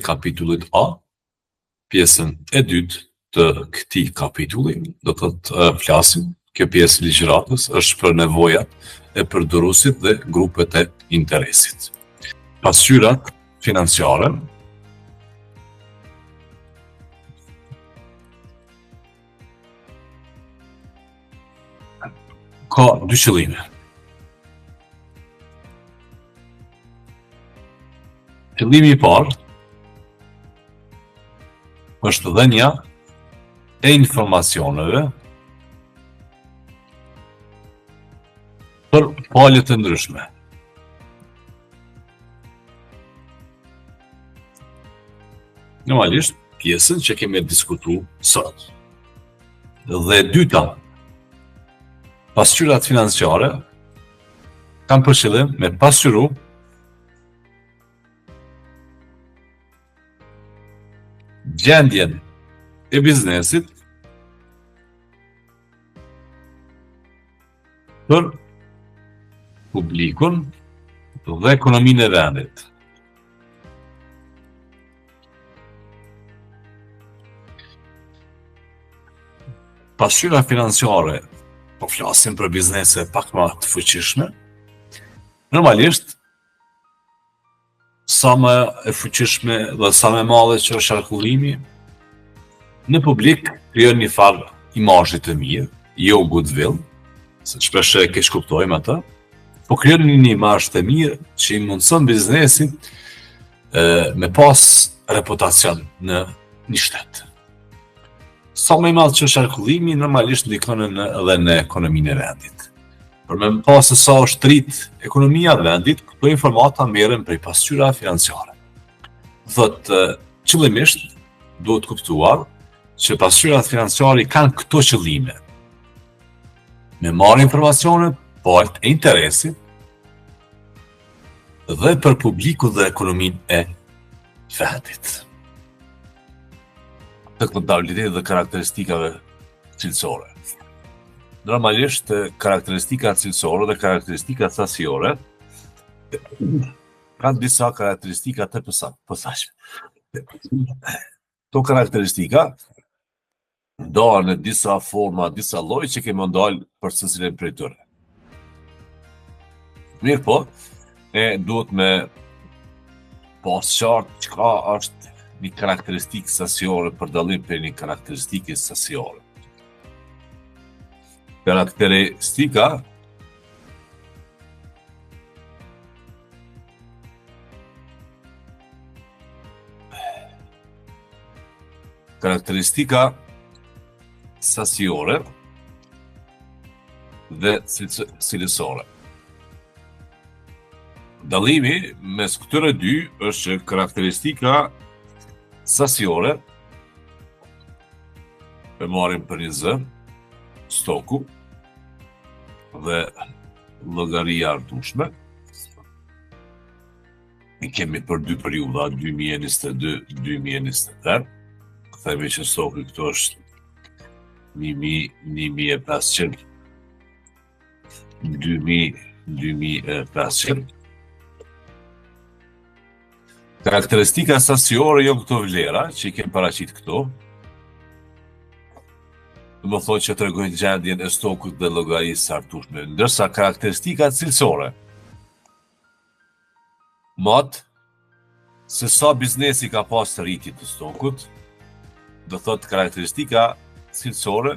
kapitullit A. Pjesën e dytë të këtij kapitulli do të flasim. Kjo pjesë e ligjëratës është për nevojat e përdoruesit dhe grupet e interesit. Pasqyrat financiare ka dy qëllime. Qëllimi i parë është dhënia e informacioneve për palje të ndryshme. Normalisht, pjesën që kemi diskutuar sot. Dhe dyta, pasqyrat financiare kanë për qëllim me pasqyru gjendjen e biznesit për publikun dhe ekonominë e vendit. Pasqyrat financiare, po flasim për biznese pak më të fuqishme, normalisht sa më e fuqishme dhe sa më madhe që është qarkullimi, në publik krijon një farë imazhi të mirë, jo goodwill, se shpesh e keq kuptojmë atë, po krijon një imazh të mirë që i mundson biznesit me pas reputacion në një shtet. Sa më i madh që është qarkullimi, normalisht ndikon edhe në ekonominë e vendit. Për me pas se sa është rrit ekonomia e vendit, këto informata merren prej pasqyrave financiare. Thotë, qëllimisht duhet kuptuar që pasqyrat financiare kanë këto qëllime. Me marrë informacione palët e interesit dhe për publiku dhe ekonominë e vendit. Të kontabilitetit dhe karakteristikave cilësore. Normalisht, karakteristikat cilësore dhe karakteristikat sasiore kanë disa karakteristika të posaçme. Këto karakteristika ndalen në disa forma, disa lloje që kemi ndalë për secilin prej tyre. Mirë po, ne duhet me pas qartë çka është një karakteristikë sasiore për dallim për një karakteristikë sasiore. Karakteristika sasiore dhe cilësore. Dallimi mes këtyre dy është që karakteristika sasiore e marrim për një zë, stoku dhe llogaria artueshme. I kemi për dy periudha, 2022-2023. Themi që stoku këto është 1.500, 2.500. Karakteristika sasiore jo këto vlera që i kemi paraqit këto. Më thotë që tregojnë gjendjen e stokut dhe llogarisë së artueshme, ndërsa karakteristikat cilësore mat se sa biznesi ka pas rritje të stokut, do thotë karakteristika cilësore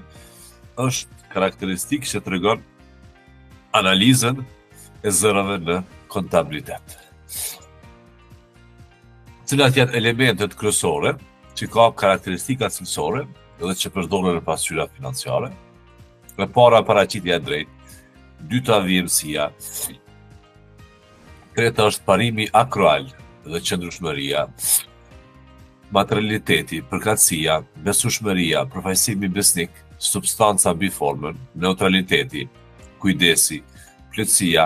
është karakteristikë që tregon analizën e zërave në kontabilitet. Cilat janë elementet kryesore që ka karakteristika cilësore dhe që përdoren në pasqyrat financiare. E para paraqitja e drejtë, dyta vjemësia, treta është parimi akrual dhe qëndrueshmëria, materialiteti, përkatësia, besueshmëria, përfaqësimi besnik, substanca mbi formën, neutraliteti, kujdesi, plotësia,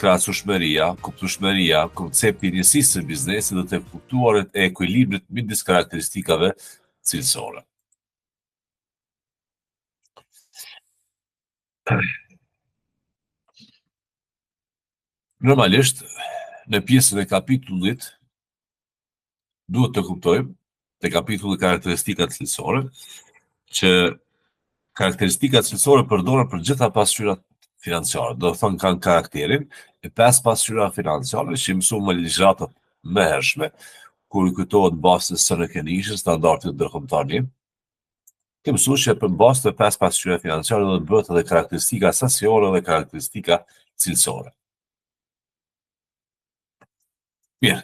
krahasueshmëria, kuptueshmëria, koncepti i njësisë së biznesit dhe të fluktuarit e ekuilibrit midis karakteristikave cilësore. Normalisht, në pjesën e kapitullit duhet të kuptojmë te kapitulli karakteristikat cilësore që karakteristikat cilësore përdoren për gjitha pasqyrat financiare, do të thonë kanë karakterin e 5 pasqyra financiare që mësuam me ligjëratat më hershme, kur i kujtohet bazës së SNK-shit, standardit ndërkombëtar një. Kemë mësuar që për bazë të 5 pasqyra financiare do të bëhet edhe karakteristika sasiore dhe karakteristika cilësore. Mirë,